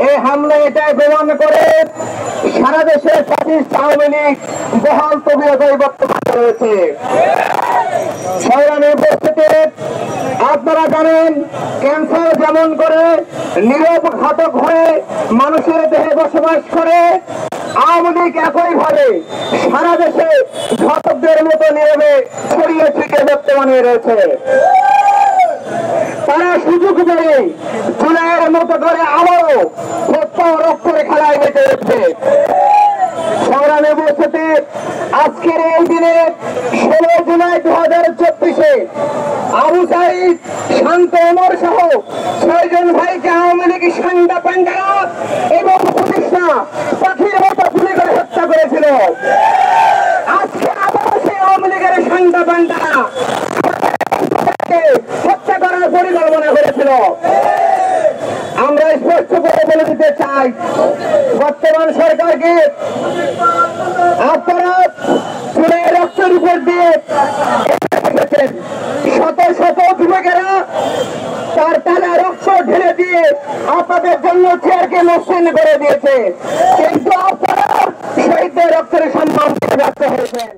এই হামলা এটাই প্রমাণ করে সারা দেশে ফ্যাসিস্ট আওয়ামী লীগ বহাল তবিয়তায় বর্তমানে রয়েছে। সংগ্রামী উপস্থিতি, আপনারা জানেন ক্যান্সার যেমন করে নীরব ঘাতক হয়ে মানুষের দেহে বসবাস করে, আওয়ামী লীগ একই ভাবে সারা দেশে ঘাতকদের মতো নীরবে ছড়িয়ে ছিটিয়ে বর্তমানে রয়েছে। তারা সুযোগ পেয়ে জুলাইয়ের মতো করে আবারও হত্যা রক্তের খেলায় মেতে উঠছে। সংগ্রামী উপস্থিতি, আজকের এই দিনে 16 জুলাই 2024 আবু সাইদ, শান্ত ওমর সহ 6 জন ভাইকে আওয়ামী লীগ সান্ডা পান্ডারা এবং পুলিশরা পাখির মতো গুলি করে হত্যা করেছিল। আজকে আবার সেই আওয়ামী লীগের সান্ডা পান্ডারা হত্যা করার পরিকল্পনা করেছিল। আমরা স্পষ্ট করে বলে দিতে চাই, বর্তমান সরকারকে আপনারা চুলের রক্তের উপর দিয়ে শত শত যুবকেরা তার টানা রক্ত ঢেলে দিয়ে আপনাদের জন্য চেয়ারকে মসৃণ করে দিয়েছে, কিন্তু আপনারা শহীদদের রক্তের সম্মান করতে ব্যর্থ হয়েছেন।